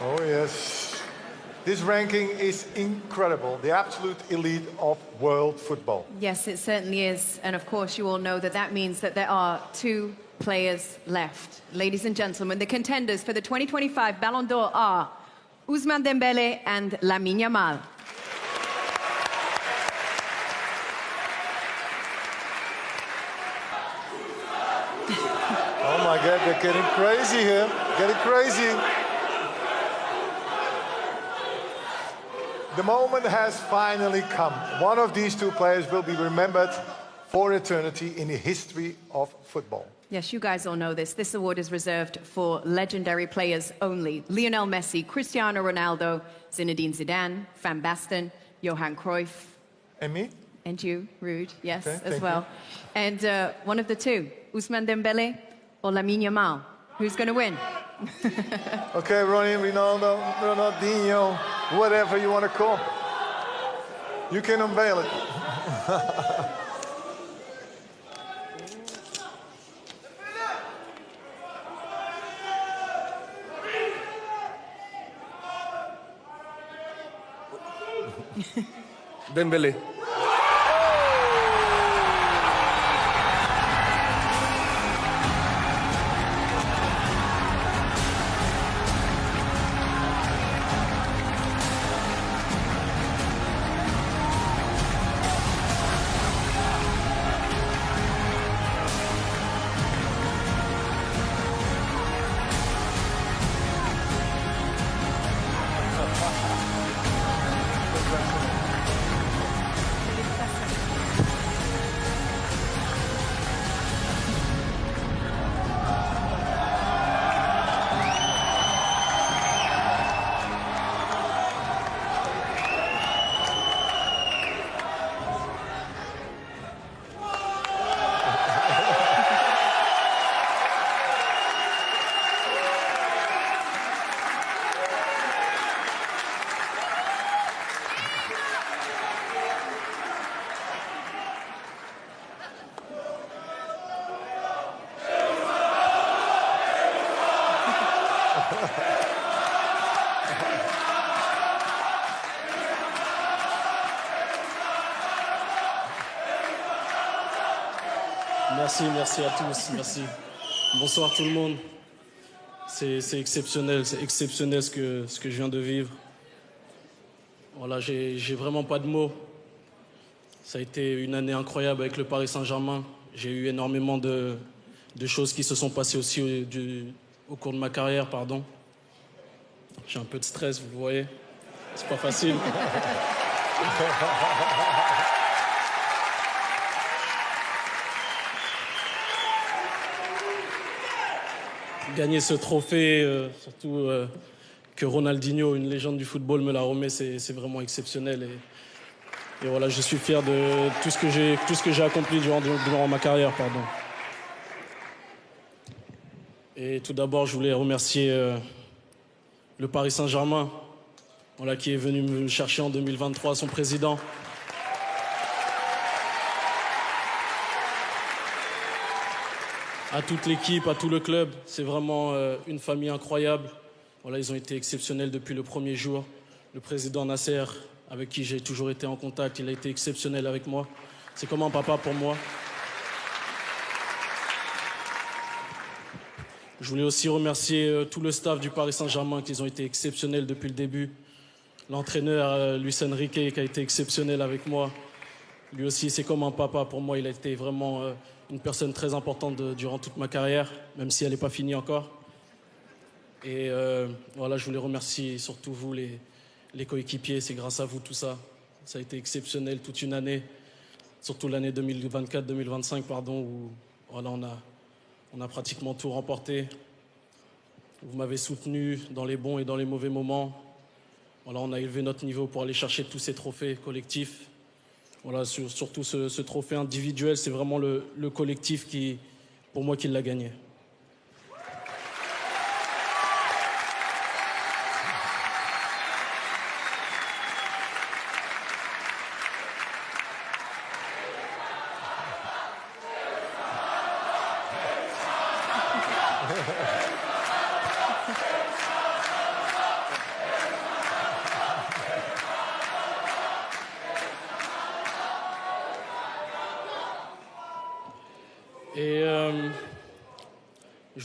Oh, yes. This ranking is incredible, the absolute elite of world football. Yes, it certainly is. And of course, you all know that that means that there are two players left. Ladies and gentlemen, the contenders for the 2025 Ballon d'Or are Ousmane Dembélé and Lamine Yamal. Oh my God, they're getting crazy here. Getting crazy. The moment has finally come. One of these two players will be remembered for eternity in the history of football. Yes, you guys all know this. This award is reserved for legendary players only. Lionel Messi, Cristiano Ronaldo, Zinedine Zidane, Van Basten, Johan Cruyff. And me? And you, Ruud, yes, Okay, as thank well. And one of the two, Ousmane Dembélé or Lamine Yamal. Who's going to win? Okay, Ronnie, Ronaldo, Ronaldinho, whatever you want to call. You can unveil it. Dembélé. Merci à tous, merci. Bonsoir tout le monde. C'est exceptionnel ce que je viens de vivre. Voilà, j'ai vraiment pas de mots. Ça a été une année incroyable avec le Paris Saint-Germain. J'ai eu énormément de choses qui se sont passées aussi au cours de ma carrière, pardon. J'ai un peu de stress, vous le voyez. C'est pas facile. Gagner ce trophée, surtout que Ronaldinho, une légende du football, me l'a remis, c'est vraiment exceptionnel. Et voilà, je suis fier de tout ce que j'ai accompli durant ma carrière, pardon. Et tout d'abord, je voulais remercier le Paris Saint-Germain, voilà, qui est venu me chercher en 2023, son président. À toute l'équipe, à tout le club, c'est vraiment une famille incroyable. Voilà, ils ont été exceptionnels depuis le premier jour. Le président Nasser, avec qui j'ai toujours été en contact, il a été exceptionnel avec moi. C'est comme un papa pour moi. Je voulais aussi remercier tout le staff du Paris Saint-Germain, qui ont été exceptionnels depuis le début. L'entraîneur Luis Enrique, qui a été exceptionnel avec moi. Lui aussi, c'est comme un papa pour moi. Il a été vraiment une personne très importante durant toute ma carrière, même si elle n'est pas finie encore. Et voilà, je voulais remercier surtout vous, les coéquipiers. C'est grâce à vous tout ça. Ça a été exceptionnel toute une année, surtout l'année 2024-2025, pardon, où voilà, on a pratiquement tout remporté. Vous m'avez soutenu dans les bons et dans les mauvais moments. Voilà, on a élevé notre niveau pour aller chercher tous ces trophées collectifs. Voilà, surtout ce trophée individuel, c'est vraiment le collectif pour moi, qui l'a gagné.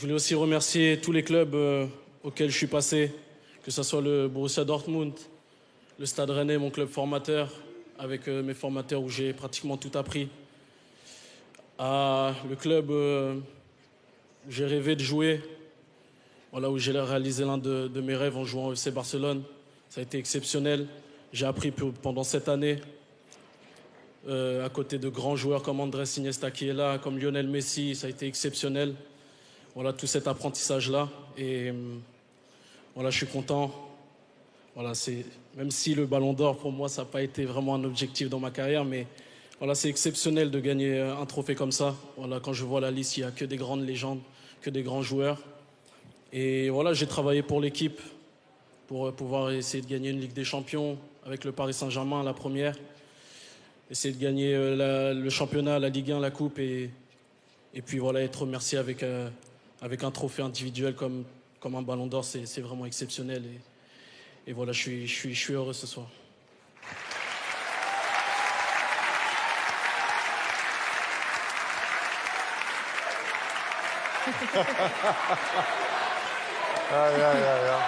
voulais aussi remercier tous les clubs auxquels je suis passé, que ce soit le Borussia Dortmund, le Stade Rennais, mon club formateur, avec mes formateurs où j'ai pratiquement tout appris. Le club où j'ai rêvé de jouer, voilà, où j'ai réalisé l'un de mes rêves en jouant au FC Barcelone. Ça a été exceptionnel. J'ai appris pendant cette année, à côté de grands joueurs comme Andrés Iniesta qui est là, comme Lionel Messi, ça a été exceptionnel. Voilà, tout cet apprentissage-là. Et voilà, je suis content. Voilà, même si le Ballon d'Or, pour moi, ça n'a pas été vraiment un objectif dans ma carrière, mais voilà, c'est exceptionnel de gagner un trophée comme ça. Voilà, quand je vois la liste, il n'y a que des grandes légendes, que des grands joueurs. Et voilà, j'ai travaillé pour l'équipe pour pouvoir essayer de gagner une Ligue des Champions avec le Paris Saint-Germain, la première. Essayer de gagner le championnat, la Ligue 1, la Coupe. Et puis voilà, être remercié avec un trophée individuel comme un Ballon d'Or, c'est vraiment exceptionnel. Et voilà, je suis heureux ce soir. Yeah.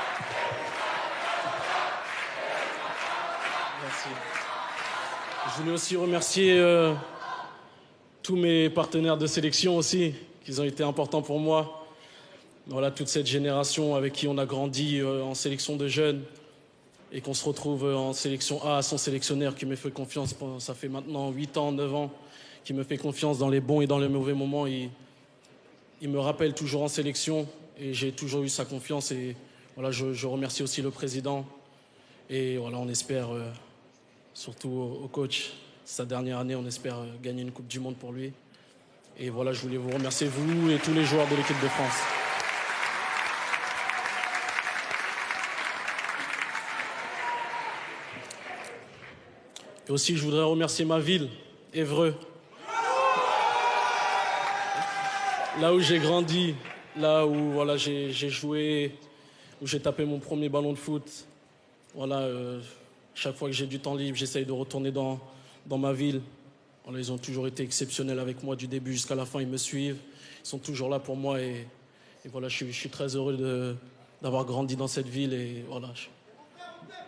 Merci. Je voulais aussi remercier tous mes partenaires de sélection aussi, qui ont été importants pour moi. Voilà, toute cette génération avec qui on a grandi en sélection de jeunes et qu'on se retrouve en sélection A, son sélectionneur qui me fait confiance, ça fait maintenant 8 ans, 9 ans, qui me fait confiance dans les bons et dans les mauvais moments. Il me rappelle toujours en sélection et j'ai toujours eu sa confiance. Et voilà, je remercie aussi le président. Et voilà, on espère, surtout au coach, sa dernière année, on espère gagner une Coupe du Monde pour lui. Et voilà, je voulais vous remercier, vous et tous les joueurs de l'équipe de France. Et aussi, je voudrais remercier ma ville, Évreux. Là où j'ai grandi, là où voilà, j'ai joué, où j'ai tapé mon premier ballon de foot. Voilà, chaque fois que j'ai du temps libre, j'essaye de retourner dans ma ville. Voilà, ils ont toujours été exceptionnels avec moi du début jusqu'à la fin. Ils me suivent, ils sont toujours là pour moi. Et voilà, je suis très heureux d'avoir grandi dans cette ville. Et voilà,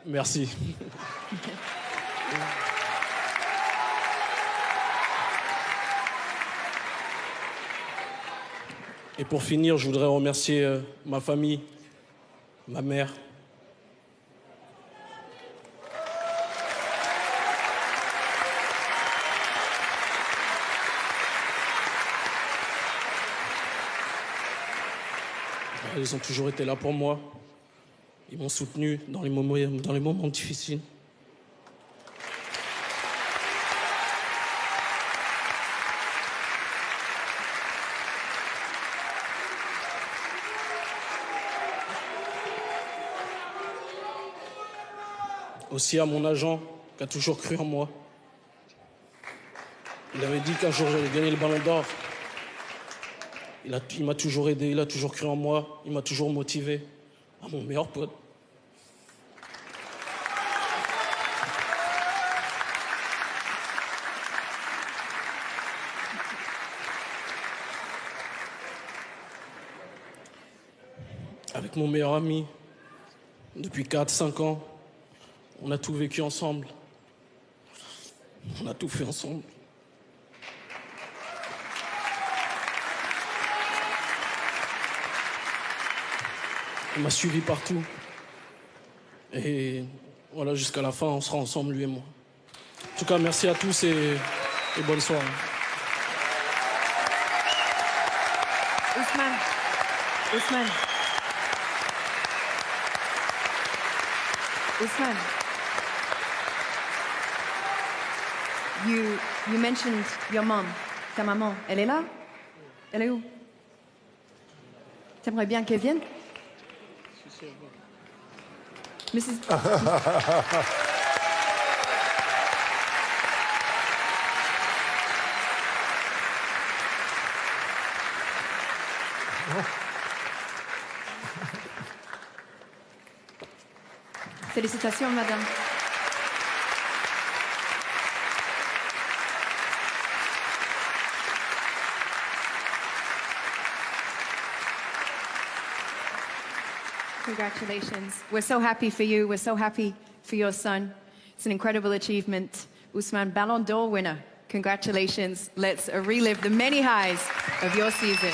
merci. Et pour finir, je voudrais remercier ma famille, ma mère. Ils ont toujours été là pour moi. Ils m'ont soutenu dans les moments difficiles. Aussi à mon agent, qui a toujours cru en moi. Il avait dit qu'un jour j'allais gagner le Ballon d'Or. Il m'a toujours aidé, il a toujours cru en moi, il m'a toujours motivé. À mon meilleur pote. Avec mon meilleur ami, depuis 4-5 ans, on a tout vécu ensemble. On a tout fait ensemble. Il m'a suivi partout. Et voilà, jusqu'à la fin, on sera ensemble, lui et moi. En tout cas, merci à tous et bonne soirée. Ousmane, you mentioned your mom. Ta maman, elle est là? Elle est où? T'aimerais bien qu'elle vienne? Mrs. Félicitations, madame. Congratulations. We're so happy for you. We're so happy for your son. It's an incredible achievement. Ousmane, Ballon d'Or winner. Congratulations. Let's relive the many highs of your season.